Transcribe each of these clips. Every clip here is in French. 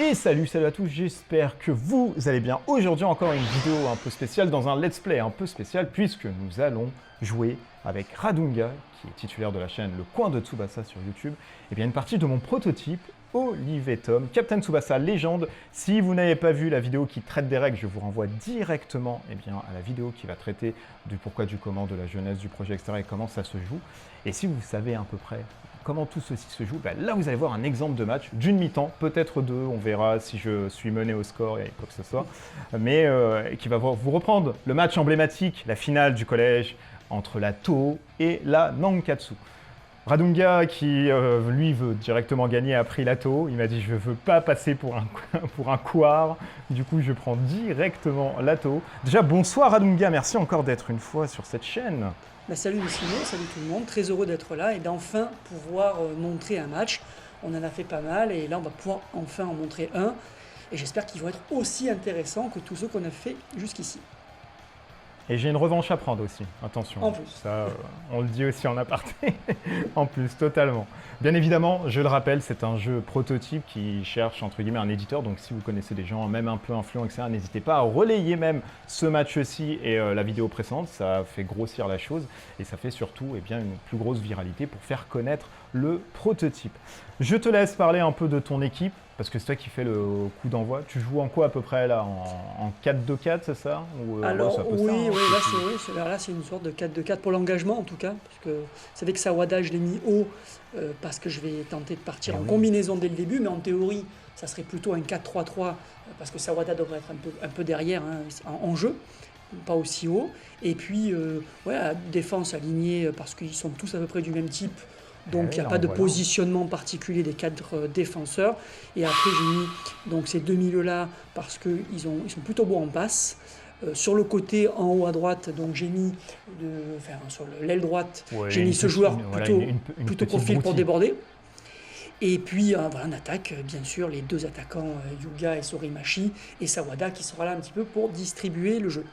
Et salut à tous, j'espère que vous allez bien. Aujourd'hui encore une vidéo un peu spéciale dans un let's play un peu spécial puisque nous allons jouer avec Radunga, qui est titulaire de la chaîne Le Coin de Tsubasa sur YouTube, et bien une partie de mon prototype Olivetum, Captain Tsubasa légende. Si vous n'avez pas vu la vidéo qui traite des règles, je vous renvoie directement à la vidéo qui va traiter du pourquoi, du comment, de la jeunesse du projet, etc. et comment ça se joue. Et si vous savez à peu près comment tout ceci se joue, là vous allez voir un exemple de match d'une mi-temps, peut-être deux, on verra si je suis mené au score et quoi que ce soit, mais qui va vous reprendre le match emblématique, la finale du collège entre la Toho et la Nankatsu. Radunga, qui lui veut directement gagner, a pris la Toho. Il m'a dit je ne veux pas passer pour un couard, du coup je prends directement la Toho. Déjà bonsoir Radunga, merci encore d'être une fois sur cette chaîne. Salut Simon, salut tout le monde, très heureux d'être là et d'enfin pouvoir montrer un match. On en a fait pas mal et là on va pouvoir enfin en montrer un. Et j'espère qu'ils vont être aussi intéressants que tous ceux qu'on a fait jusqu'ici. Et j'ai une revanche à prendre aussi, attention. En plus. Ça, on le dit aussi en aparté. En plus, totalement. Bien évidemment, je le rappelle, c'est un jeu prototype qui cherche, entre guillemets, un éditeur. Donc si vous connaissez des gens, même un peu influents, etc., n'hésitez pas à relayer même ce match-ci et la vidéo précédente. Ça fait grossir la chose et ça fait surtout une plus grosse viralité pour faire connaître le prototype. Je te laisse parler un peu de ton équipe, parce que c'est toi qui fais le coup d'envoi. Tu joues en quoi à peu près là? En 4-2-4, c'est ça? Ou, alors ça oui, ça, oui, là c'est une sorte de 4-2-4 pour l'engagement en tout cas. Parce que c'est vrai que Sawada je l'ai mis haut parce que je vais tenter de partir en combinaison dès le début, mais en théorie ça serait plutôt un 4-3-3 parce que Sawada devrait être un peu derrière en jeu, pas aussi haut. Et puis défense alignée parce qu'ils sont tous à peu près du même type. Donc il n'y a pas de positionnement particulier des quatre défenseurs. Et après j'ai mis donc ces deux milieux-là parce qu'ils sont plutôt bons en passe. Sur le côté en haut à droite, donc j'ai mis sur l'aile droite, j'ai mis ce joueur plutôt profil pour déborder. Et puis en attaque, bien sûr, les deux attaquants Yuga et Sorimachi et Sawada qui sera là un petit peu pour distribuer le jeu.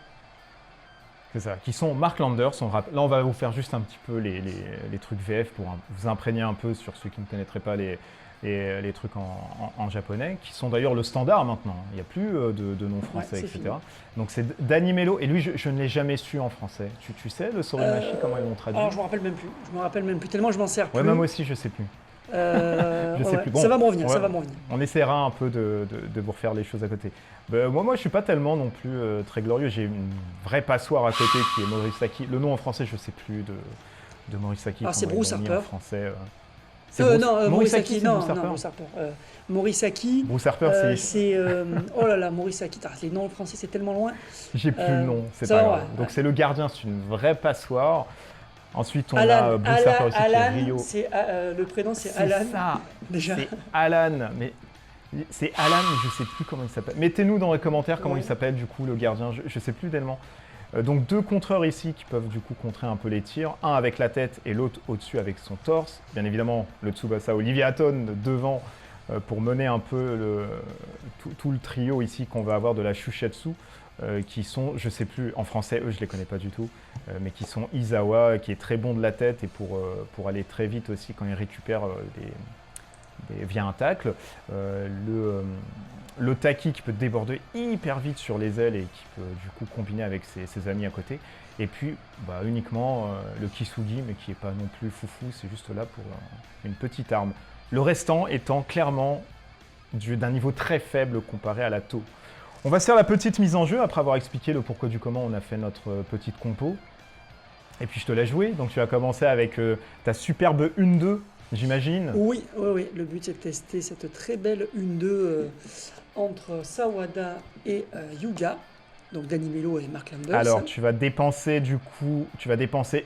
C'est ça, qui sont Mark Landers. Là, on va vous faire juste un petit peu les trucs VF pour vous imprégner un peu sur ceux qui ne connaîtraient pas les trucs en japonais, qui sont d'ailleurs le standard maintenant. Il n'y a plus de nom français, etc. Fini. Donc c'est Danny Mello, et lui, je ne l'ai jamais su en français. Tu sais, le Sorimachi, comment ils l'ont traduit? Alors, je ne me rappelle même plus, tellement je m'en sers plus. Ouais, même aussi, je ne sais plus. Je sais plus. Bon, ça va me revenir, On essaiera un peu de vous refaire les choses à côté. Moi, je ne suis pas tellement non plus très glorieux. J'ai une vraie passoire à côté qui est Morisaki. Le nom en français, je ne sais plus de Morisaki. Alors, c'est Bruce Harper. Non, Morisaki, non, Bruce Harper. Morisaki. Bruce Harper, c'est. Oh là là, Morisaki. Les noms en français, c'est tellement loin. J'ai plus le nom, c'est pas grave. Donc, c'est le gardien, c'est une vraie passoire. Ensuite, on a Bruce Harper aussi, Alan, qui est Rio. Le prénom, c'est Alan. C'est ça, déjà. C'est Alan, mais c'est Alan, je ne sais plus comment il s'appelle. Mettez-nous dans les commentaires comment il s'appelle, du coup, le gardien, je ne sais plus tellement. Donc, deux contreurs ici qui peuvent, du coup, contrer un peu les tirs. Un avec la tête et l'autre au-dessus avec son torse. Bien évidemment, le Tsubasa Oliviaton devant pour mener un peu tout le trio ici qu'on va avoir de la Shushatsu. Qui sont, je ne sais plus, en français, eux je ne les connais pas du tout, mais qui sont Izawa, qui est très bon de la tête et pour aller très vite aussi quand il récupère via un tacle. Le Taki qui peut déborder hyper vite sur les ailes et qui peut du coup combiner avec ses amis à côté. Et puis uniquement le Kisugi, mais qui n'est pas non plus foufou, c'est juste là pour une petite arme. Le restant étant clairement d'un niveau très faible comparé à la Toho. On va se faire la petite mise en jeu après avoir expliqué le pourquoi du comment on a fait notre petite compo. Et puis je te laisse jouer, donc tu vas commencer avec ta superbe 1-2, j'imagine. Oui, le but c'est de tester cette très belle 1-2 entre Sawada et Yuga, donc Danny Mello et Mark Landers. Alors tu vas dépenser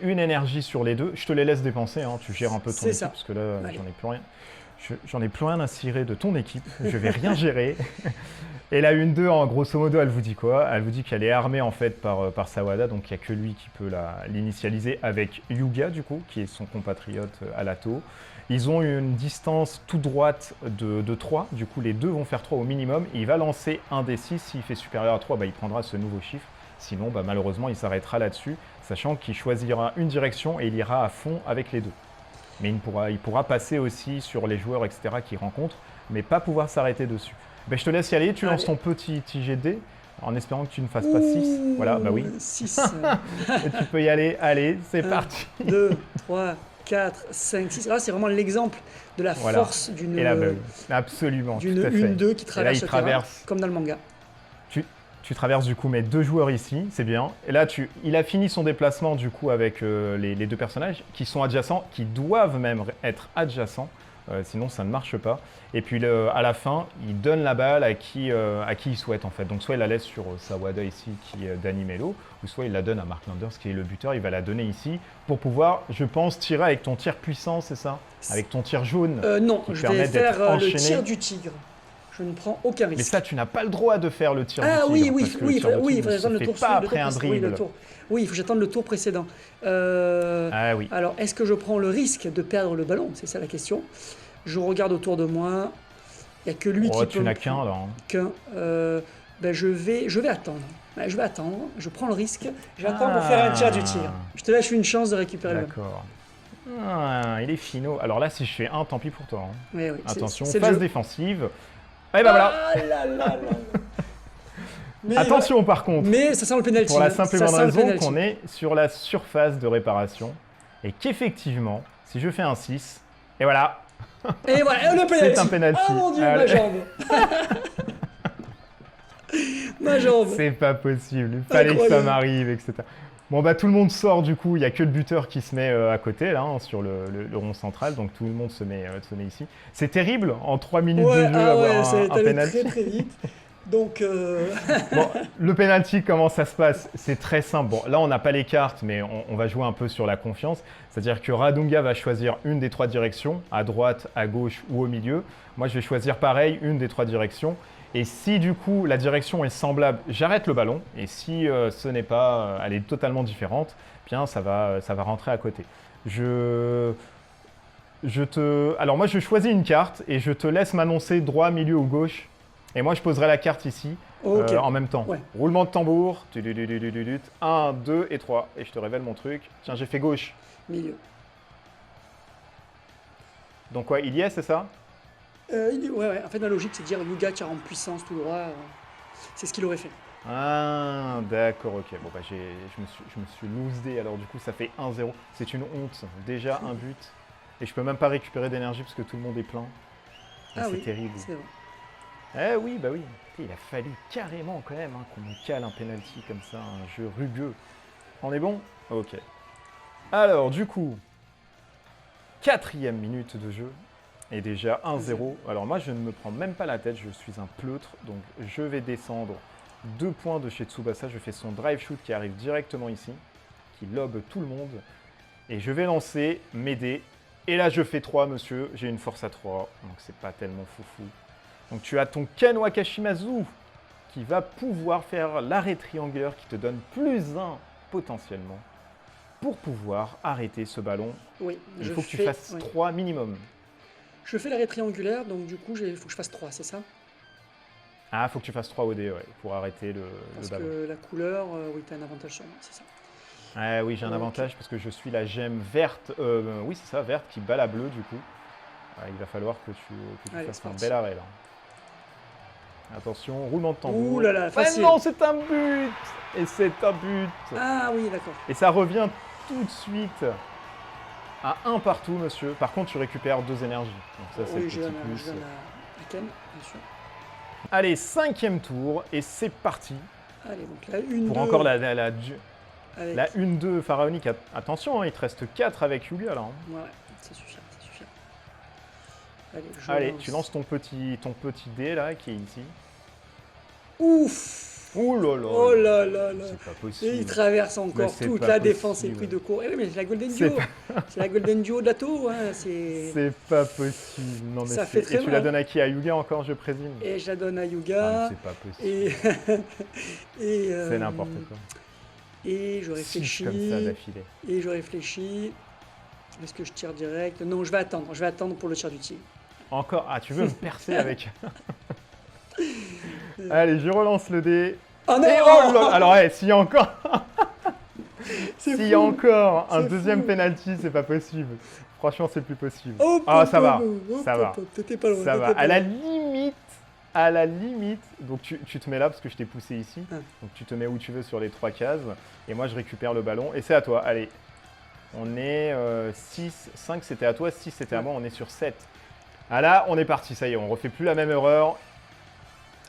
une énergie sur les deux, je te les laisse dépenser, hein. Tu gères un peu ton équipe, parce que là j'en ai plus rien. J'en ai plus rien à cirer de ton équipe, je vais rien gérer. Et la 1-2, en grosso modo, elle vous dit quoi? Elle vous dit qu'elle est armée en fait par Sawada, donc il n'y a que lui qui peut l'initialiser avec Yuga, du coup, qui est son compatriote à la Toho. Ils ont une distance toute droite de 3, du coup les deux vont faire 3 au minimum. Et il va lancer un des 6, s'il fait supérieur à 3, il prendra ce nouveau chiffre. Sinon, malheureusement, il s'arrêtera là-dessus, sachant qu'il choisira une direction et il ira à fond avec les deux. Mais il pourra passer aussi sur les joueurs, etc., qu'il rencontre, mais pas pouvoir s'arrêter dessus. Ben, je te laisse y aller, tu lances Allez. ton petit jet de dés, en espérant que tu ne fasses pas 6. Voilà, bah oui. 6. Et tu peux y aller, allez, c'est parti. 2, 3, 4, 5, 6. Là, c'est vraiment l'exemple de la Voilà. force d'une Et là, bah oui, absolument, tout à fait. 1-2 qui Et là, traverse il le terrain, traverse. comme dans le manga. Tu traverses du coup mes 2 joueurs ici, c'est bien. Et là, il a fini son déplacement du coup avec les 2 personnages qui sont adjacents, qui doivent même être adjacents, sinon ça ne marche pas. Et puis à la fin, il donne la balle à qui il souhaite en fait. Donc soit il la laisse sur Sawada ici qui est Danny Mello, ou soit il la donne à Mark Landers qui est le buteur. Il va la donner ici pour pouvoir, je pense, tirer avec ton tir puissant, c'est ça? Avec ton tir jaune. Non, qui je permet vais d'être faire le enchaîné. tir du tigre. Je ne prends aucun risque. Mais ça, tu n'as pas le droit de faire le tir du Ah tigre. oui, parce que le tir du il tigre faut ne j'attendre se le tour fait pas après un précédent. dribble. Oui, il faut que j'attende le tour précédent. Ah oui. Alors, est-ce que je prends le risque de perdre le ballon? C'est ça la question. Je regarde autour de moi. Il n'y a que lui qui peut... Tu n'as qu'un là. Qu'un. Ben, je vais attendre. Ouais, je vais attendre. Je prends le risque. J'attends pour faire un tir du tir. Je te laisse une chance de récupérer le ballon. D'accord. Ah, il est finot. Alors là, si je fais un, tant pis pour toi. Hein. Oui, Attention, c'est le phase jeu. défensive. Et ben voilà. Ah là là là. Mais Attention par contre. Mais ça sent le pénalty. Pour la simple et Ça bonne sent le raison penalty. qu'on est sur la surface de réparation. Et qu'effectivement, si je fais un 6, et voilà. Et voilà, le penalty. C'est un penalty. Oh mon dieu, ma Allez. jambe. Ma jambe. C'est pas possible. Il fallait que ça Incroyable. m'arrive, etc. Bon bah tout le monde sort du coup, il n'y a que le buteur qui se met à côté là, hein, sur le rond central, donc tout le monde se met ici. C'est terrible en 3 minutes de jeu avoir c'est un allé penalty. très très vite. Donc, Bon, le penalty, comment ça se passe? C'est très simple. Bon, là on n'a pas les cartes, mais on va jouer un peu sur la confiance. C'est-à-dire que Radunga va choisir une des 3 directions, à droite, à gauche ou au milieu. Moi je vais choisir pareil, une des 3 directions. Et si du coup la direction est semblable, j'arrête le ballon. Et si ce n'est pas, elle est totalement différente, bien ça va rentrer à côté. Alors moi je choisis une carte et je te laisse m'annoncer droit, milieu ou gauche. Et moi je poserai la carte ici ok. en même temps. Ouais. Roulement de tambour. 1, 2 et 3. Et je te révèle mon truc. Tiens, j'ai fait gauche. Milieu. Donc quoi, il y est, c'est ça? Ouais. En fait, la logique, c'est de dire Yuga tire en puissance tout droit. C'est ce qu'il aurait fait. Ah, d'accord, ok. Bon, bah, je me suis loose-dé, alors du coup, ça fait 1-0. C'est une honte. Déjà, un but. Et je peux même pas récupérer d'énergie parce que tout le monde est plein. Et Ah c'est oui, terrible. c'est vrai. Eh oui, bah oui. Il a fallu carrément quand même qu'on nous cale un penalty comme ça, un jeu rugueux. On est bon? Ok. Alors, du coup, 4e minute de jeu. Et déjà 1-0. Alors moi, je ne me prends même pas la tête, je suis un pleutre. Donc je vais descendre 2 points de chez Tsubasa. Je fais son drive shoot qui arrive directement ici, qui lobe tout le monde. Et je vais lancer mes dés. Et là, je fais 3, monsieur. J'ai une force à 3, donc c'est pas tellement foufou. Donc tu as ton Ken Wakashimazu qui va pouvoir faire l'arrêt triangulaire qui te donne +1 potentiellement pour pouvoir arrêter ce ballon. Oui, Il faut que tu fasses 3 minimum. Je fais l'arrêt triangulaire, donc du coup, il faut que je fasse 3, c'est ça? Ah, faut que tu fasses 3 OD ouais, pour arrêter le Parce ballon. que la couleur, oui, tu as un avantage sur moi, c'est ça. Ah oui, j'ai un avantage parce que je suis la gemme verte. Oui, c'est ça, verte qui bat la bleue du coup. Ah, il va falloir que tu Allez, fasses c'est un parti. bel arrêt là. Attention, roulement de tambour. Ouh là là, facile. non, c'est un but! Et c'est un but! Ah oui, d'accord. Et ça revient tout de suite à 1 partout, monsieur. Par contre, tu récupères 2 énergies. Donc ça, c'est le Oui, petit je donne plus. à Ken, bien sûr. Allez, 5e tour et c'est parti. Allez, donc la 1-2. Pour encore la avec... 1-2 pharaonique. Attention, hein, il te reste 4 avec Yulia là. Hein. Ouais, ça suffit, ça suffit. Allez, tu lances ton petit dé là qui est ici. Ouf! Ouh là là! Oh là là là! C'est pas Et possible. il traverse Mais encore c'est toute pas la possible. défense et pris de court. Eh oui, mais c'est la Golden C'est Duo. C'est la Golden Duo de la tour. Hein. C'est pas possible. Non, mais Ça fait très Et tu la mal. donnes à qui? À Yuga encore, je présume? Et je la donne à Ah, Yuga. mais c'est pas possible. Et C'est n'importe quoi. Et je 6 réfléchis. comme ça d'affilée. Et je réfléchis. Est-ce que je tire direct? Non, je vais attendre. Je vais attendre pour le tir du tigre. Encore? Ah, tu veux me percer avec... Allez, je relance le dé. Oh non! Et oh là! Alors, s'il y a encore... C'est S'il y a fou. encore un C'est deuxième fou. penalty, c'est pas possible. Franchement, c'est plus possible. Hop, Ah, hop, ça va, hop, hop, ça hop, va. hop. T'étais pas loin. Ça va. t'étais pas À la loin. limite, à la limite, donc tu te mets là parce que je t'ai poussé ici. Ah. Donc tu te mets où tu veux sur les 3 cases. Et moi, je récupère le ballon. Et c'est à toi. Allez. On est 6, 5 c'était à toi, 6 c'était à moi. On est sur 7. Ah là, on est parti. Ça y est, on refait plus la même erreur.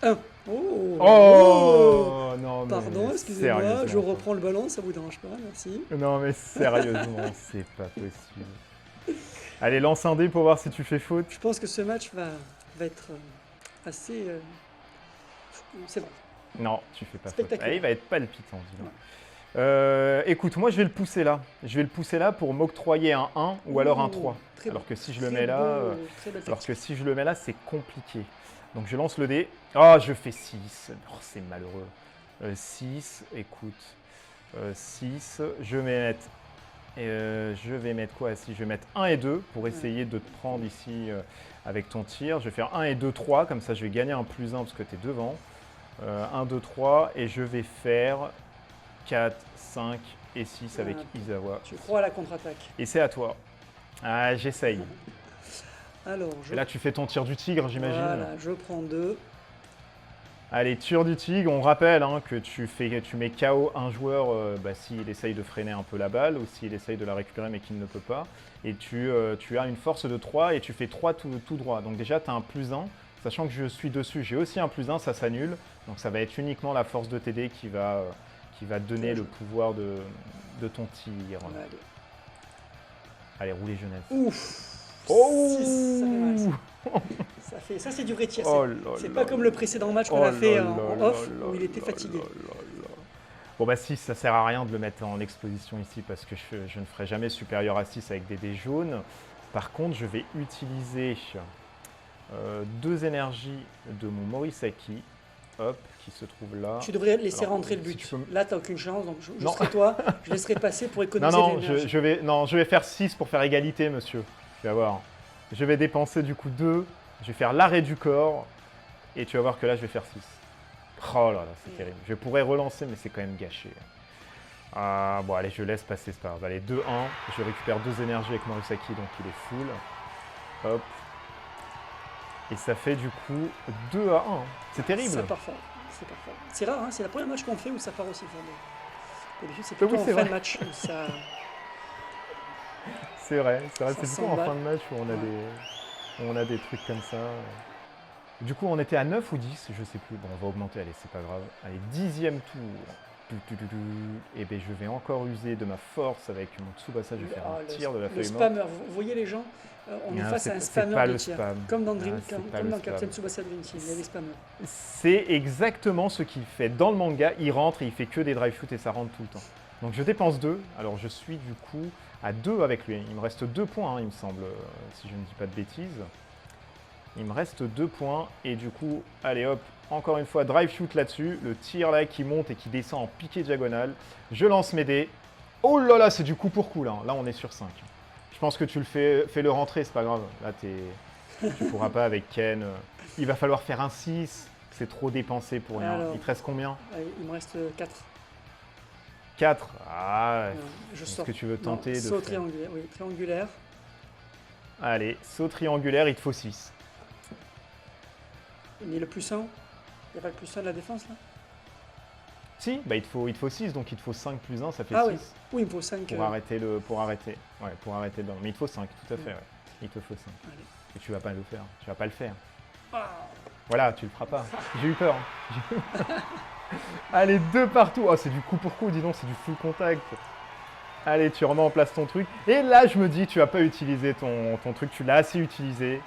1. Oh, Oh non, mais pardon, excusez-moi, je sérieusement, reprends le ballon, ça vous dérange pas, merci. Non, mais sérieusement, c'est pas possible. Allez, lance un dé pour voir si tu fais faute. Je pense que ce match va être assez... c'est bon. Non, tu fais pas faute. Spectaculaire. Ah, il va être palpitant, dis donc. Écoute, moi je vais le pousser là. Je vais le pousser là pour m'octroyer un 1 ou alors un 3. Alors que si je le mets là, c'est compliqué. Donc je lance le dé. Oh, je fais 6. Oh, c'est malheureux. 6, écoute. 6, je vais mettre quoi ici? Je vais mettre 1 et 2 pour essayer de te prendre ici avec ton tir. Je vais faire 1 et 2, 3. Comme ça, je vais gagner un plus 1 parce que tu es devant. 1, 2, 3. Et je vais faire 4, 5 et 6 avec Izawa. Tu crois à la contre-attaque. Et c'est à toi. Ah, j'essaye. Alors, Et là, tu fais ton tir du tigre, j'imagine. Voilà, je prends 2. Allez, tir du tigre. On rappelle que tu mets KO un joueur s'il essaye de freiner un peu la balle ou s'il essaye de la récupérer mais qu'il ne peut pas. Et tu as une force de 3 et tu fais 3 tout droit. Donc déjà, tu as un plus 1. Sachant que je suis dessus, j'ai aussi un plus 1, ça s'annule. Donc ça va être uniquement la force de TD qui va donner le pouvoir de ton tir. Allez, roulez jeunesse. Ouf. Oh, 6, ça fait mal, ça c'est du vrai tir. Oh C'est là pas là comme le précédent match qu'on Oh a fait là en là off là où il était là fatigué. là là. Bon bah 6, ça sert à rien de le mettre en exposition ici parce que je ne ferai jamais supérieur à 6 avec des dés jaunes. Par contre, je vais utiliser 2 énergies de mon Morisaki, hop, qui se trouve là. Tu devrais laisser Alors, rentrer le but. si tu peux... Là, tu n'as aucune chance, donc je Non. serai toi, je laisserai passer pour économiser Non, l'énergie. je vais faire 6 pour faire égalité, monsieur. Tu vas voir. Je vais dépenser du coup 2, je vais faire l'arrêt du corps, et tu vas voir que là, je vais faire 6. Oh là là, c'est terrible. Je pourrais relancer, mais c'est quand même gâché. Bon, allez, je laisse passer, c'est pas grave. Allez, 2-1, je récupère 2 énergies avec Morisaki, donc il est full. Hop. Et ça fait du coup 2-1. C'est terrible. Ça part fort. C'est parfait. C'est rare, hein, c'est la première match qu'on fait où ça part aussi fort. D'habitude, c'est Oui, plutôt en c'est fin vrai. de match où ça... C'est vrai, Ça c'est plutôt en s'emballe. fin de match où on a des trucs comme ça. Du coup, on était à 9 ou 10, je sais plus. Bon, on va augmenter, allez, c'est pas grave. Allez, 10e tour. Et bien, je vais encore user de ma force avec mon Tsubasa, je vais faire un tir de la le feuille morte. spammer, vous voyez les gens, on est face à un c'est spammer pas de le tir. spam. Comme dans, Dream, C'est pas comme le dans spam. Captain Tsubasa Dream Team, il y a des spammers. C'est exactement ce qu'il fait dans le manga. Il rentre et il fait que des drive shoot et ça rentre tout le temps. Donc je dépense 2. Alors je suis du coup à 2 avec lui. Il me reste 2 points, il me semble, si je ne dis pas de bêtises. Il me reste 2 points et du coup, allez hop, encore une fois, drive shoot là-dessus. Le tir là qui monte et qui descend en piqué diagonale. Je lance mes dés. Oh là là, c'est du coup pour coup là. Là, on est sur 5. Je pense que tu le fais le rentrer, c'est pas grave. Là, tu pourras pas avec Ken. Il va falloir faire un 6. C'est trop dépensé pour rien. Alors, Il te reste combien? Allez, il me reste 4. 4. Ah, Je est-ce sors. que tu veux tenter de saut faire... triangulaire, oui, triangulaire. Allez, saut triangulaire, il te faut 6. Mais le plus 1, il n'y a pas le plus 1 de la défense là? Si, bah il te faut 6, donc il te faut 5 plus 1, ça fait Ah 6. oui, oui, il me faut 5. Pour arrêter le. Pour arrêter. Ouais, pour arrêter le ballon. Mais il te faut 5, tout à fait, ouais. Il te faut 5. Allez. Et tu vas pas le faire. Tu vas pas le faire. Ah. Voilà, tu le feras pas. J'ai eu peur. Allez, 2 partout. Oh, c'est du coup pour coup, dis donc, c'est du full contact. Allez, tu remets en place ton truc. Et là, je me dis, tu vas pas utiliser ton truc, tu l'as assez utilisé.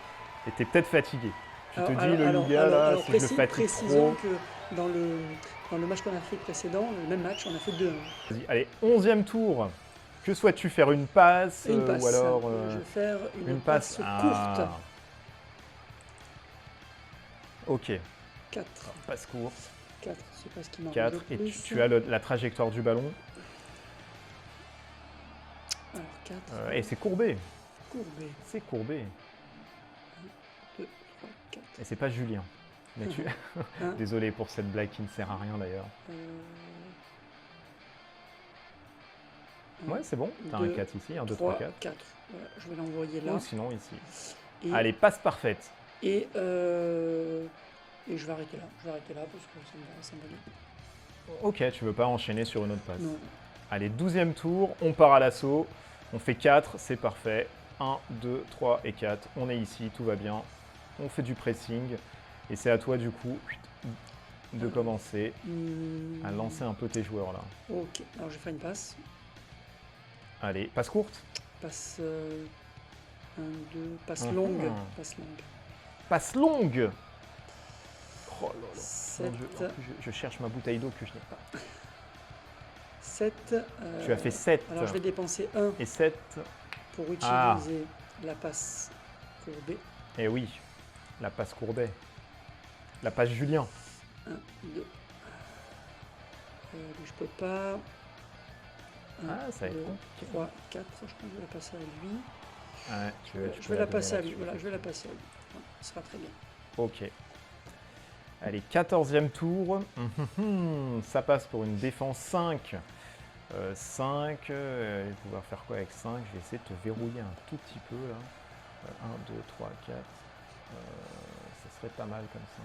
Et tu es peut-être fatigué. Tu te dis, le Liga, là, si je le fatigue précisons trop... que dans le match qu'on a fait précédent, le même match, on a fait 2-1. Vas-y, allez, 11e tour. Que souhaites-tu faire? Une passe, Une passe. ou alors... Je vais faire une passe courte. Ah. Ok, 4. passe court. 4, c'est pas ce qui m'arrange 4. le Et plus. tu as la trajectoire du ballon. Alors 4. Et c'est courbé. Courbé. C'est courbé. 2, 3, 4. Et c'est pas Julien. Mais tu... Désolé pour cette blague qui ne sert à rien d'ailleurs. Ouais, c'est bon. T'as un 4 ici, un 2, 3, 4. 4. Voilà, je vais l'envoyer là. Ou sinon ici. Et, Allez, passe parfaite. Et Et je vais arrêter là. Je vais arrêter là parce que ça me va bien. Ok, tu veux pas enchaîner sur une autre passe. Non. Allez, 12e tour, on part à l'assaut. On fait 4, c'est parfait. 1, 2, 3 et 4. On est ici, tout va bien. On fait du pressing. Et c'est à toi, du coup, de commencer à lancer un peu tes joueurs, là. Ok, alors je vais faire une passe. Allez, passe courte. Passe 1, 2, passe longue. Passe longue. Passe longue. Oh là là. 7. Mon Dieu, en plus, je cherche ma bouteille d'eau que je n'ai pas. 7. Tu as fait 7. Alors je vais dépenser 1 Et 7. pour utiliser la passe courbée. Eh oui, la passe courbet. La passe Julien. 1, 2. Je peux pas. 1, Ça va être 2, compliqué. 3, 4. Je crois que je vais la passer à lui. Ouais, tu Je peux vais la donner passer à là-dessus. lui. Voilà, je vais la passer à lui. Voilà, ce sera très bien. Ok. Allez, 14e tour. Ça passe pour une défense 5. 5. Pouvoir faire quoi avec 5? Je vais essayer de te verrouiller un tout petit peu là. 1, 2, 3, 4. Ça serait pas mal comme ça.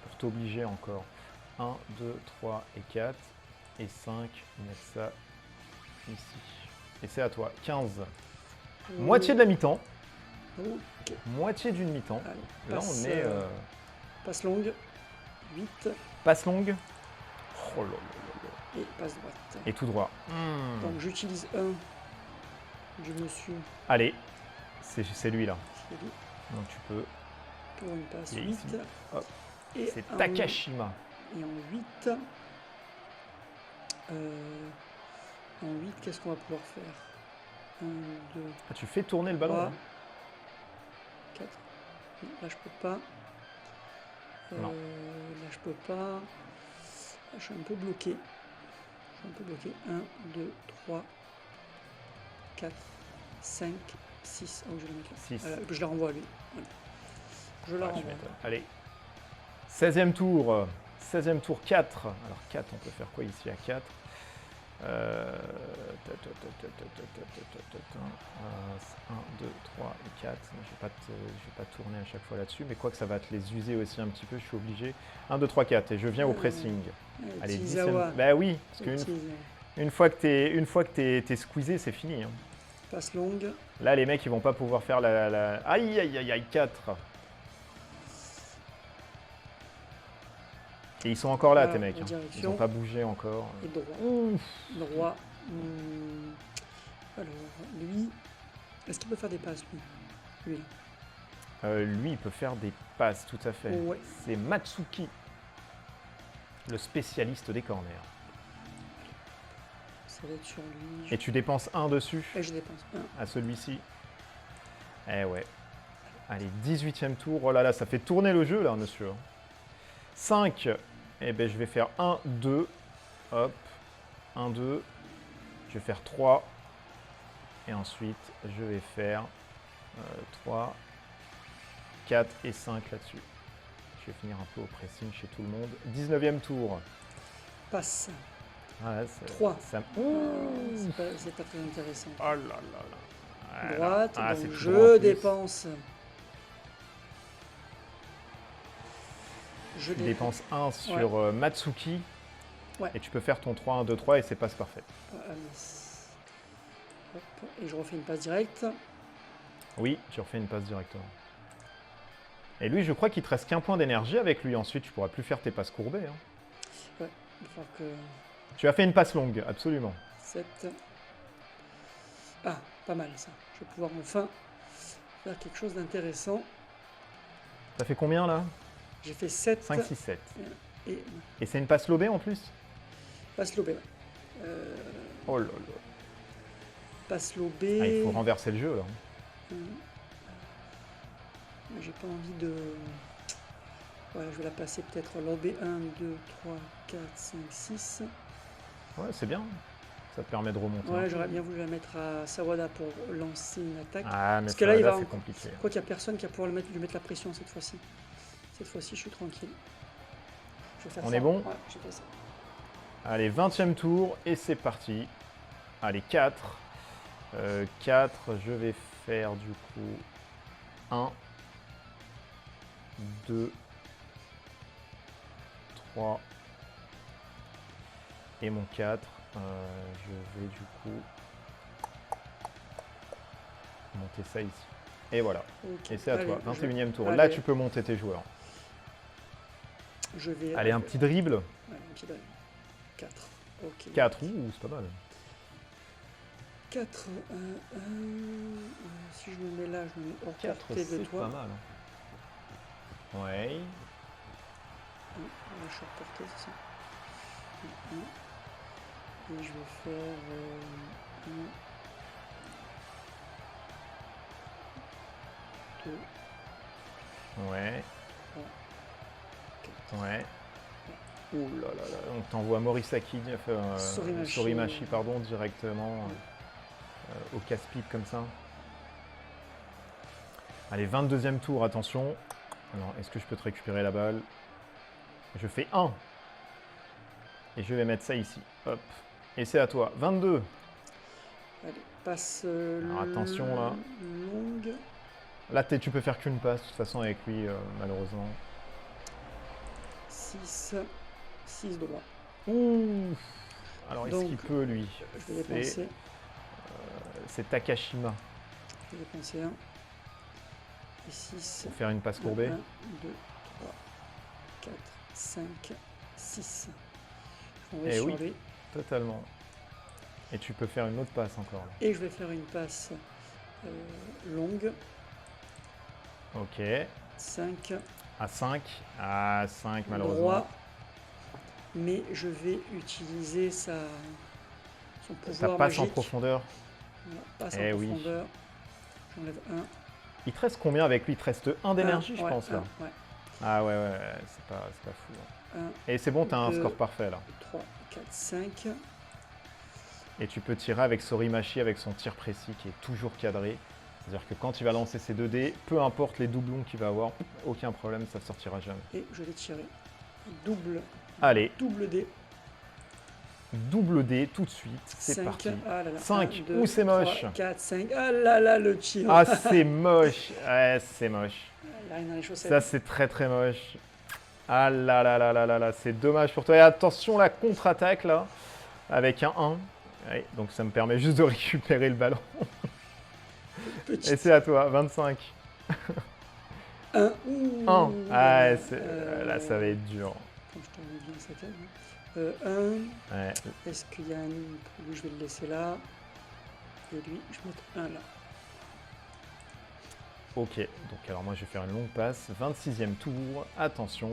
Pour t'obliger encore. 1, 2, 3 et 4. Et 5. Mettre ça ici. Et c'est à toi. 15. Moitié de la mi-temps. Ok. Moitié d'une mi-temps. Allez, Là, passe, on est. passe longue. 8. Passe longue. Oh là là là là. Et passe droite. Et tout droit. Donc j'utilise 1 du monsieur. Allez, c'est lui là. C'est lui. Donc tu peux. Pour une passe Il est 8. ici. Hop. Et C'est en- Takashima. Et en 8. En 8, qu'est-ce qu'on va pouvoir faire 1, 2, Ah, tu fais tourner le ballon. 3, Hein. 4. Là, je peux pas. Non. Là, je peux pas. Là, je suis un peu bloqué. Je suis un peu bloqué. 1, 2, 3, 4, 5, 6. Oh, je vais le mettre là. 6. Voilà, je la renvoie à lui. Voilà. Je la Ah, tu renvoie. m'étonnes. Allez. 16e tour. 16e tour 4. Alors 4, on peut faire quoi ici à 4 1, 2, 3 et 4. Je vais pas tourner à chaque fois là-dessus, mais quoi que ça va te les user aussi un petit peu, je suis obligé. 1, 2, 3, 4 et je viens au pressing. Allez, 10e. Bah oui, parce qu'une fois que t'es squeezé, c'est fini. Hein. Passe longue. Là, les mecs, ils vont pas pouvoir faire la... Aïe, aïe, aïe, aïe, 4. Et ils sont encore là, Voilà, tes mecs. en Hein. Ils direction. n'ont pas bougé encore. Et droit. Ouf. Droit. Alors, lui, est-ce qu'il peut faire des passes, lui là. Lui, il peut faire des passes, tout à fait. Ouais. C'est Matsuki, le spécialiste des corners. Ça va être sur lui. Et tu dépenses 1 dessus, Et je dépense 1. à celui-ci. Eh ouais. Allez, 18e tour. Oh là là, ça fait tourner le jeu, là, monsieur. 5. Eh ben, je vais faire 1, 2. Hop. 1, 2. Je vais faire 3. Et ensuite, je vais faire 3, 4 et 5 là-dessus. Je vais finir un peu au pressing chez tout le monde. 19e tour. Passe. Ouais, 3. Ça... C'est pas très intéressant. Oh là là là. Voilà. Droite, Ah, donc c'est tout je droit en plus. dépense. Je Tu dépenses 1 sur Matsuki. Ouais. Et tu peux faire ton 3, 1, 2, 3 et c'est passe parfait. Hop, et je refais une passe directe. Oui, tu refais une passe directement. Et lui, je crois qu'il te reste qu'un point d'énergie avec lui. Ensuite, tu pourras plus faire tes passes courbées. Hein. Ouais, il va falloir que. Tu as fait une passe longue, absolument. 7. Ah, pas mal ça. Je vais pouvoir enfin faire quelque chose d'intéressant. T'as fait combien là? J'ai fait 7. 5, 6, 7. Et Et c'est une passe lobée en plus? passe lobé. Ouais. Oh là là. Passe lobé. Ah, il faut renverser le jeu là. J'ai pas envie de. Voilà, je vais la passer peut-être lobé 1, 2, 3, 4, 5, 6. Ouais, c'est bien. Ça te permet de remonter. un Ouais, peu. j'aurais bien voulu la mettre à Sawada pour lancer une attaque. Ah, mais Parce que là, il va c'est encore- compliqué. Je crois qu'il n'y a personne qui va pouvoir lui mettre la pression cette fois-ci. Cette fois-ci, je suis tranquille. Je vais faire On ça. est bon? Ouais, j'ai fait ça. Allez, 20e tour et c'est parti. Allez, 4. 4, je vais faire du coup 1, 2, 3 et mon 4. Je vais du coup monter ça ici. Et voilà. Ok. Et c'est à Allez, toi. 21e tour. allez. Là, tu peux monter tes joueurs. Je vais. Allez, un petit dribble. Ouais, un petit dribble. 4. Ok. 4. Ouh, c'est pas mal. 4. Si je me mets là, je me mets hors 4, portée de c'est toi. pas mal. Ouais. Là, je suis hors portée, c'est ça. Et je vais faire. 1, 2, Ouais. 3, 4. Ouais. Ouh là là là. Donc t'envoies Morisaki, Sorimachi, pardon, directement au casse-pipe comme ça. Allez, 22e tour, attention. Alors, est-ce que je peux te récupérer la balle? Je fais 1. Et je vais mettre ça ici. Hop. Et c'est à toi. 22. Allez, passe. Alors, attention là. Longue. Là, tu peux faire qu'une passe, de toute façon, avec lui, malheureusement. 6. 6 droit. Ouh. Alors, est-ce Donc, qu'il peut, lui? Je vais dépenser. C'est Takashima. Je vais dépenser 1. Et 6. Pour faire une passe courbée. 1, 2, 3, 4, 5, 6. On va Eh sur oui. lui. Totalement. Et tu peux faire une autre passe encore. Là. Et je vais faire une passe longue. Ok. 5. À 5. À 5, malheureusement. Droit. Mais je vais utiliser son Ça pouvoir passe en magique. profondeur. Voilà, passe Eh en oui. profondeur. J'enlève 1. Il te reste combien avec lui? Il te reste 1 d'énergie, je ouais, pense, là. Ouais. Ah ouais, c'est pas fou. Hein. 1, Et c'est bon, t'as un 2, score parfait, là. 3, 4, 5. Et tu peux tirer avec Sorimachi, avec son tir précis, qui est toujours cadré. C'est-à-dire que quand il va lancer ses 2 dés, peu importe les doublons qu'il va avoir, aucun problème, ça ne sortira jamais. Et je vais tirer. Double Allez, dé. double dé tout de suite, c'est 5. parti. Ah là là. 5, 1, 2, ouh, c'est moche. 3, 4, 5. Ah là là, le tir. Ah, c'est moche. Ouais, c'est moche. Il a rien dans les chaussettes. Ça, c'est très très moche. Ah là là là là là là, c'est dommage pour toi. Et attention, la contre-attaque, là, avec un 1. Ouais, donc ça me permet juste de récupérer le ballon. Petit. Et c'est à toi, 25. 1. 1. Ah, là, ça va être dur. Quand je tourne bien sa tête. 1. Ouais. Est-ce qu'il y a un. Lui, je vais le laisser là. Et lui, je vais mettre 1 là. Ok, donc alors moi je vais faire une longue passe. 26e tour, attention.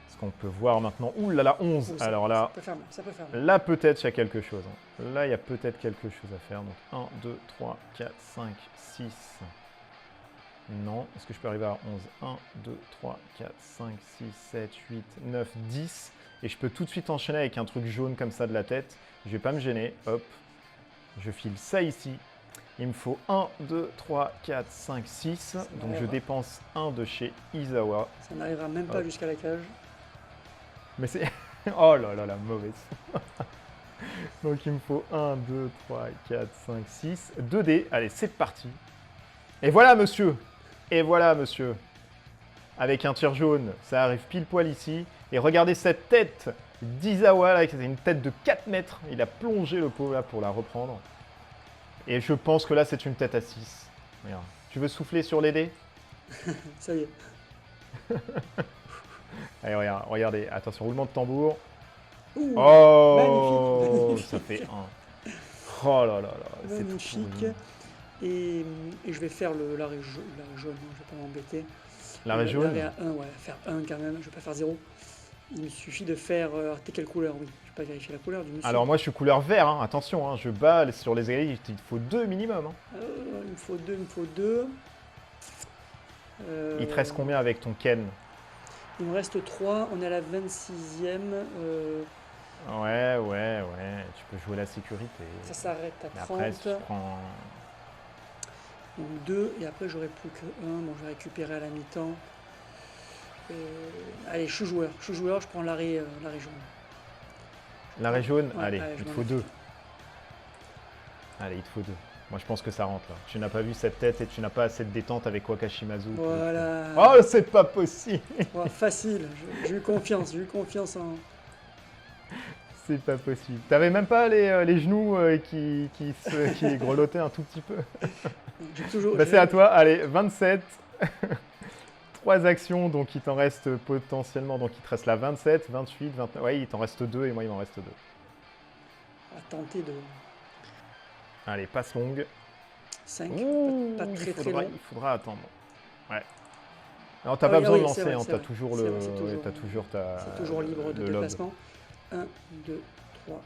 Est-ce qu'on peut voir maintenant? Ouh là là, 11. Oh, Alors là, ça peut faire mal. là peut-être il y a quelque chose. Hein. Là il y a peut-être quelque chose à faire. Donc 1, 2, 3, 4, 5, 6. Non. Est-ce que je peux arriver à 11? 1, 2, 3, 4, 5, 6, 7, 8, 9, 10. Et je peux tout de suite enchaîner avec un truc jaune comme ça de la tête. Je vais pas me gêner. Hop. Je file ça ici. Il me faut 1, 2, 3, 4, 5, 6. Donc je dépense 1 de chez Izawa. Ça n'arrivera même pas jusqu'à la cage. Mais c'est... Oh là là, la mauvaise. Donc il me faut 1, 2, 3, 4, 5, 6. 2 dés. Allez, c'est parti. Et voilà, monsieur. Et voilà, monsieur. Avec un tir jaune, ça arrive pile poil ici. Et regardez cette tête d'Izawa, là, c'est une tête de 4 mètres. Il a plongé le pauvre là pour la reprendre. Et je pense que là, c'est une tête à 6. Regarde. Tu veux souffler sur les dés? Ça y est. Allez, regarde, regardez. Attention, roulement de tambour. Ouh, Oh, magnifique. ça fait 1. Oh là là là, c'est tout Magnifique. pourri. Et je vais faire l'arrêt jaune, je vais pas m'embêter. L'arrêt jaune? L'arrêt à 1, ouais, faire 1 quand même, je vais pas faire 0. Il me suffit de faire... t'es quelle couleur? Oui, je vais pas vérifier la couleur du monsieur. Alors moi, je suis couleur vert, hein. Attention, hein. Je bats sur les aiguilles, il faut 2 minimum. Hein. Il me faut 2, Il te reste combien avec ton Ken? Il me reste 3, on est à la 26e. Ouais, tu peux jouer la sécurité. Ça s'arrête à Mais 30. après, si tu prends... Donc 2, et après j'aurai plus que 1. Bon, je vais récupérer à la mi-temps. Allez, je suis joueur, je prends l'arrêt jaune. L'arrêt jaune? Ouais, allez, allez, il te je faut m'en 2. Allez, il te faut 2. Moi, je pense que ça rentre là. Tu n'as pas vu cette tête et tu n'as pas assez de détente avec Wakashimazu. Voilà. Oh, c'est pas possible. Ouais, facile, j'ai eu confiance, en... C'est pas possible. T'avais même pas les genoux qui grelottaient un tout petit peu. J'ai toujours... Bah, c'est à toi. Allez, 27. 3 actions, donc il t'en reste potentiellement. Donc il te reste là 27, 28, 29. Ouais, il t'en reste 2 et moi il m'en reste 2. À tenter de... Allez, passe longue. 5, Ouh, pas très très long. il faudra attendre. Ouais. Alors t'as pas besoin de lancer, vrai, hein, t'as vrai. toujours C'est le. vrai, c'est toujours, Ouais, t'as toujours ta. C'est toujours libre de le lob. déplacement. 1, 2, 3,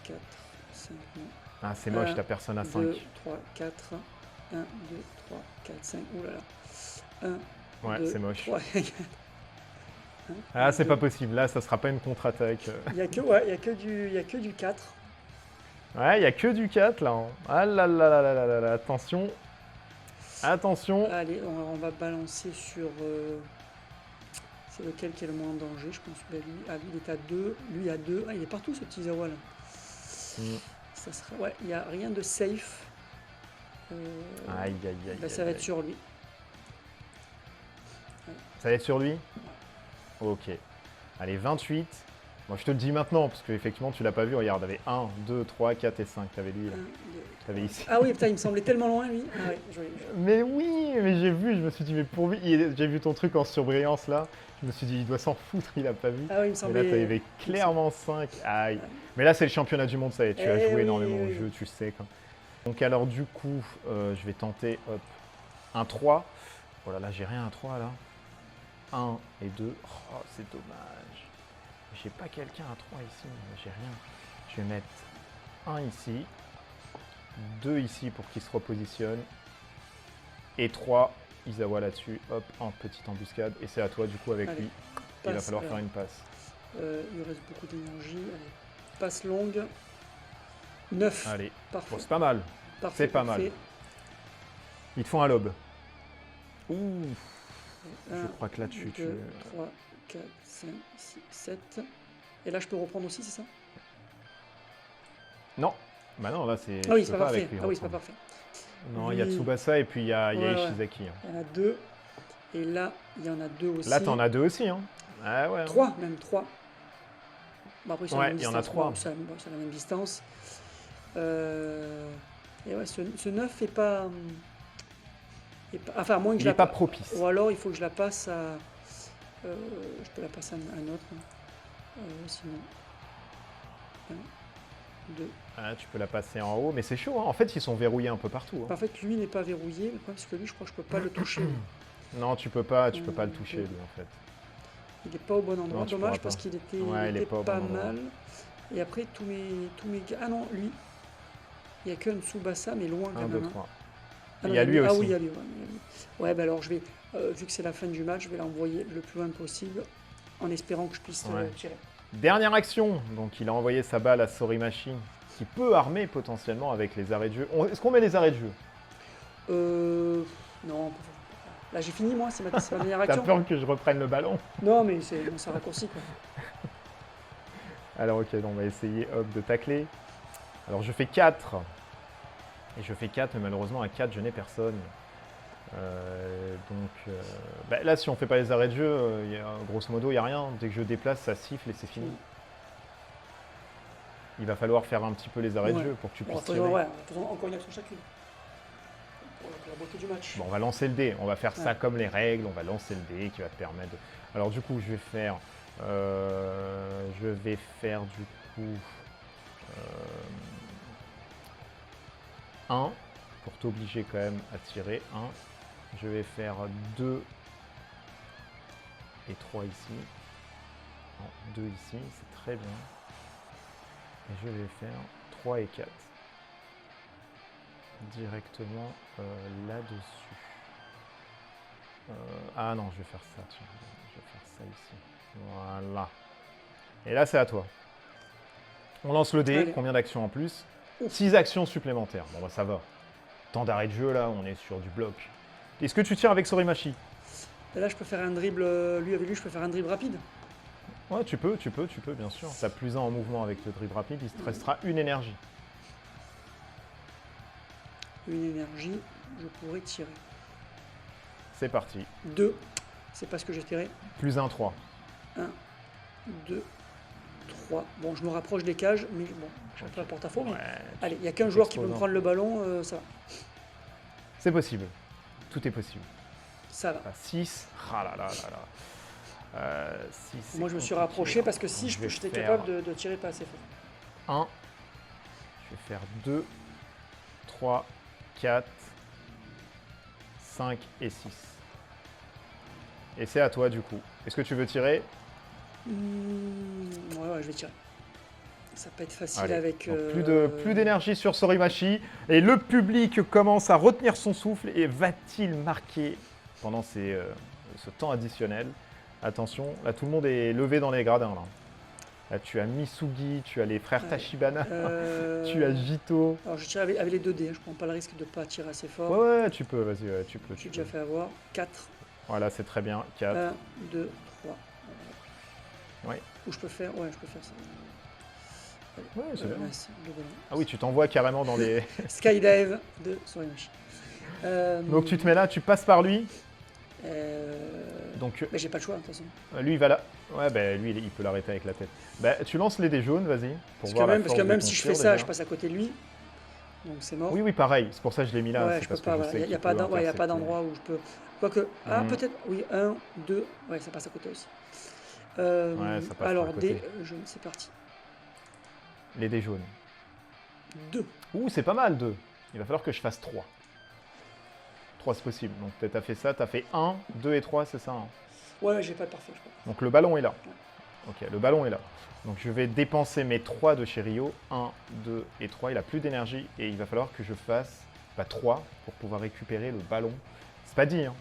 4, 5, non. Ah, c'est moche, 1, t'as personne à 5. 2, 3, 4, 1, 2, 3, 4, 5, oulala. 1, Ouais, 2, c'est moche. 3, 4. Ah, c'est pas possible, là, ça sera pas une contre-attaque. Il n'y a que du 4. Ouais, il n'y a que du 4 là. Hein. Ah là là là là là là là, attention. Attention. Allez, on va balancer sur... c'est lequel qui est le moins en danger, je pense. Ben, lui, lui, il est à 2. Lui à 2. Ah, il est partout ce petit Zawa là. Ça sera... Ouais, il n'y a rien de safe. Aïe, aïe, aïe. Ben, ça va être sur lui. Ça va être sur lui? Ok. Allez, 28. Moi, je te le dis maintenant, parce qu'effectivement, tu l'as pas vu. Regarde, il y avait 1, 2, 3, 4 et 5. T'avais lui, là. T'avais ici. Ah oui, putain, il me semblait tellement loin, lui. Ah ouais, Mais oui, mais j'ai vu, je me suis dit, mais pour lui, j'ai vu ton truc en surbrillance, là. Je me suis dit, il doit s'en foutre, il a pas vu. Ah oui, il me Mais semblait... là, t'avais clairement 5. Aïe. Mais là, c'est le championnat du monde, ça y est. Tu as joué énormément au jeu, tu sais. Quoi. Donc, alors, du coup, je vais tenter, hop, un 3. Oh là là, j'ai rien à 3, là. 1 et 2. Oh, c'est dommage. J'ai pas quelqu'un à 3 ici, j'ai rien. Je vais mettre 1 ici, 2 ici pour qu'il se repositionne, et 3, Izawa là-dessus, hop, en petite embuscade, et c'est à toi du coup avec lui. Il va falloir faire une passe. Il reste beaucoup d'énergie, allez, passe longue, 9. Allez, parfait. Bon, c'est pas mal, c'est pas mal. Ils te font un lob. Ouh, je crois que là-dessus, 2, 3, 4, 5, 6, 7. Et là, je peux reprendre aussi, c'est ça? Non, bah non, là c'est. Ah oui, c'est pas parfait. parfait. Ah oui, c'est pas parfait. Non, il y a Tsubasa et puis il y a Ishizaki. Hein. Il y en a 2. Et là, il y en a 2 aussi. Là, t'en as 2 aussi. Hein. Ah ouais. 3, même 3. Bah, après, ouais, il y en a 3. C'est la même distance. Et ouais, ce 9 est pas. Enfin, moins que il n'est pas propice. Ou alors, il faut que je la passe à. Je peux la passer à un autre. Sinon. 1, 2. Ah, tu peux la passer en haut, mais c'est chaud. Hein. En fait, ils sont verrouillés un peu partout. Hein. En fait, lui n'est pas verrouillé. Le problème, c'est que lui, je crois que je peux pas le toucher. Non, tu peux pas le toucher, lui, en fait. Il n'est pas au bon endroit. Non, dommage, parce qu'il était, pas mal. Et après, tous mes gars... Ah non, lui. Il n'y a qu'un Tsubasa, mais loin quand 1, même. 2, 3. Ah, il y a lui aussi. Ah oui, il y a lui. Ouais, bah alors, je vais, vu que c'est la fin du match, je vais l'envoyer le plus loin possible, en espérant que je puisse tirer. Dernière action. Donc, il a envoyé sa balle à Sorimachi, qui peut armer potentiellement avec les arrêts de jeu. Est-ce qu'on met les arrêts de jeu? Non. Là, j'ai fini, moi. C'est ma dernière action. T'as peur que je reprenne le ballon? Non, mais c'est raccourci, quoi. Alors, ok, donc on va essayer, hop, de tacler. Alors, je fais 4. Et je fais 4, mais malheureusement, à 4, je n'ai personne. Bah, là, si on fait pas les arrêts de jeu, grosso modo, il n'y a rien. Dès que je déplace, ça siffle et c'est fini. Il va falloir faire un petit peu les arrêts de jeu pour que tu puisses tirer. Faisons encore une action chacune. Pour la beauté du match. Bon, on va lancer le dé. On va faire ça comme les règles. On va lancer le dé qui va te permettre de... Alors, du coup, je vais faire du coup... 1 pour t'obliger quand même à tirer 1. Je vais faire 2 et 3 ici. Non, 2 ici, c'est très bien. Et je vais faire 3 et 4. Directement là-dessus. Ah non, je vais faire ça, tiens. Je vais faire ça ici. Voilà. Et là, c'est à toi. On lance le dé. Allez. Combien d'actions en plus? 6 actions supplémentaires. Bon, bah ça va. Temps d'arrêt de jeu, là, on est sur du bloc. Est-ce que tu tires avec Sorimachi? Et là, je peux faire un dribble. Avec lui, je peux faire un dribble rapide. Ouais, tu peux, bien sûr. Tu as plus 1 en mouvement avec le dribble rapide, il te restera une énergie. une énergie, je pourrais tirer. C'est parti. 2, c'est pas ce que j'ai tiré. Plus 1, 3. 1, 2, 3. Bon, je me rapproche des cages, mais bon, je suis un peu à porte-à-faux. Mais... Allez, il n'y a qu'un joueur qui peut me prendre le ballon, ça va. C'est possible. Tout est possible. Ça va. 6. Ah là là là là. 6. Moi, je me suis rapproché parce que si j'étais capable de tirer pas assez fort. 1. Je vais faire 2, 3, 4, 5 et 6. Et c'est à toi du coup. Est-ce que tu veux tirer? Ouais, je vais tirer. Ça peut être facile. Allez, avec... plus d'énergie sur Sorimachi. Et le public commence à retenir son souffle. Et va-t-il marquer pendant ce temps additionnel? Attention, là tout le monde est levé dans les gradins. Là tu as Misugi, tu as les frères Tachibana, tu as Jito. Alors je tire avec les 2 dés, je prends pas le risque de ne pas tirer assez fort. Ouais, tu peux, vas-y, ouais, tu peux. J'ai déjà fait avoir 4. Voilà, c'est très bien. 4. 1, 2, 3. Ouais. Ou je peux faire, ça. Ouais, c'est bien. Le ballon. Ah oui, tu t'envoies carrément dans les... Skydive de Sorimachi. Donc tu te mets là, tu passes par lui. Donc, mais j'ai pas le choix, de toute façon. Lui, il va là. Ouais, ben lui, il peut l'arrêter avec la tête. Bah, tu lances les dés jaunes, vas-y. Parce que même si je fais ça, je passe à côté de lui. Donc c'est mort. Oui, pareil. C'est pour ça que je l'ai mis là. Ouais, je peux pas. Il n'y a pas d'endroit où je peux. Quoique. Ah, peut-être. Oui, 1, 2. Ouais, ça passe à côté aussi. Ouais, ça passe alors, à côté. dés jaunes, c'est parti. Les dés jaunes. 2. Ouh, c'est pas mal, 2. Il va falloir que je fasse 3. 3, c'est possible. Donc, tu as fait ça. Tu as fait 1, 2 et 3, c'est ça hein? Ouais, j'ai pas de parfait, je crois. Donc, le ballon est là. Ouais. Ok, le ballon est là. Donc, je vais dépenser mes 3 de chez Rio. 1, 2 et 3. Il a plus d'énergie et il va falloir que je fasse 3 pour pouvoir récupérer le ballon. C'est pas dit, hein.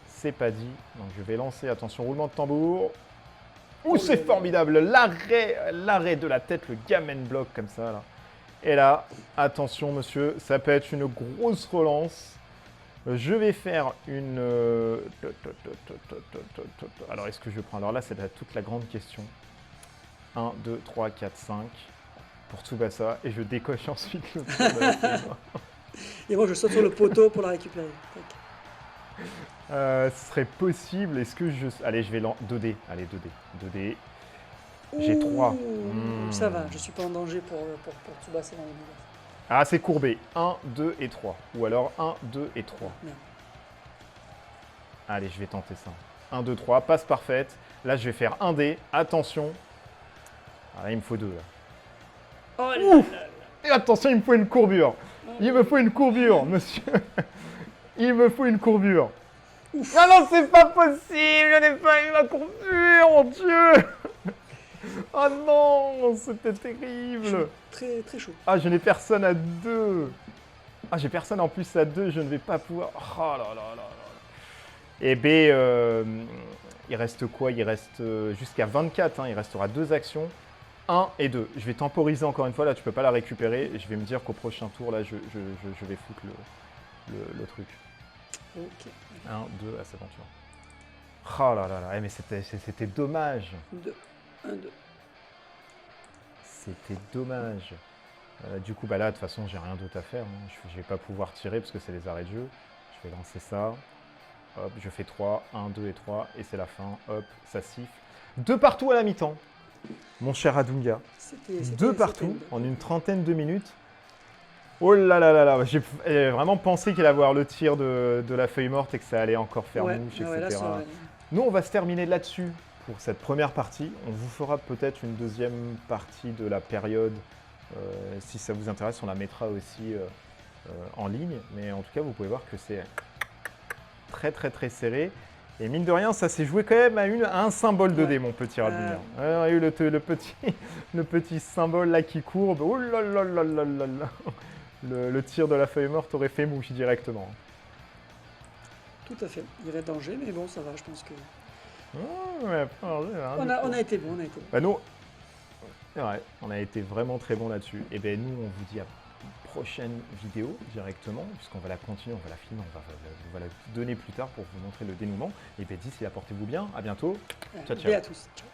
C'est pas dit. Donc, je vais lancer. Attention, roulement de tambour. Ouh, c'est formidable. L'arrêt de la tête, le gamen block comme ça, là. Et là, attention, monsieur, ça peut être une grosse relance. Je vais faire une... Alors, est-ce que je prends? Alors là, c'est toute la grande question. 1, 2, 3, 4, 5 pour Tsubasa. Et je décoche ensuite le tour de la Feuille-Morte. Et moi, je saute sur le poteau pour la récupérer. Ce serait possible. Est-ce que je... Allez, je vais 2D. Allez, 2D. 2D. J'ai 3. Ça va, je suis pas en danger pour Tsubasa dans l'univers. Ah, c'est courbé. 1, 2 et 3. Ou alors 1, 2 et 3. Merde. Allez, je vais tenter ça. 1, 2, 3. Passe parfaite. Là, je vais faire 1 dé. Attention. Ah, là, il me faut 2. Là. Oh, et attention, il me faut une courbure. Il me faut une courbure, monsieur. Il me faut une courbure. Ouf. Ah non, c'est pas possible. Je n'ai pas eu ma courbure, mon Dieu. Oh non, c'était terrible. Très, très chaud. Ah, je n'ai personne à 2. Ah, j'ai personne en plus à 2. Je ne vais pas pouvoir... Oh là là là là. Et B, il reste quoi? Il reste jusqu'à 24. Hein. Il restera 2 actions. 1 et 2. Je vais temporiser encore une fois. Là, tu ne peux pas la récupérer. Et je vais me dire qu'au prochain tour, là, je vais foutre le truc. Ok. 1, 2, à cette aventure. Oh là là là. Mais c'était dommage. 2, 1, 2. C'était dommage. Du coup, bah là, de toute façon, j'ai rien d'autre à faire. Hein. Je ne vais pas pouvoir tirer parce que c'est les arrêts de jeu. Je vais lancer ça. Hop, je fais 3. 1, 2 et 3. Et c'est la fin. Hop, ça siffle. 2 partout à la mi-temps. Mon cher Adunga. 2 partout en une trentaine de minutes. Oh là là là là. J'ai vraiment pensé qu'il allait avoir le tir de la feuille morte et que ça allait encore faire mouche, etc. Là, nous, on va se terminer là-dessus. Pour cette première partie, on vous fera peut-être une deuxième partie de la période. Si ça vous intéresse, on la mettra aussi en ligne. Mais en tout cas, vous pouvez voir que c'est très très très serré. Et mine de rien, ça s'est joué quand même à un symbole de dé, mon petit Radunga. Il y a eu le petit symbole là qui courbe. Oh là là là là là là. Le tir de la feuille morte aurait fait mouche directement. Tout à fait. Il y avait danger, mais bon, ça va, je pense que... on a été bon, Bah nous, ouais, on a été vraiment très bon là-dessus. Et bien nous, on vous dit à une prochaine vidéo directement, puisqu'on va la continuer, on va la filmer, on va la donner plus tard pour vous montrer le dénouement. Et bien d'ici là, portez-vous bien, à bientôt. Ciao, ciao. Et à tous. Ciao.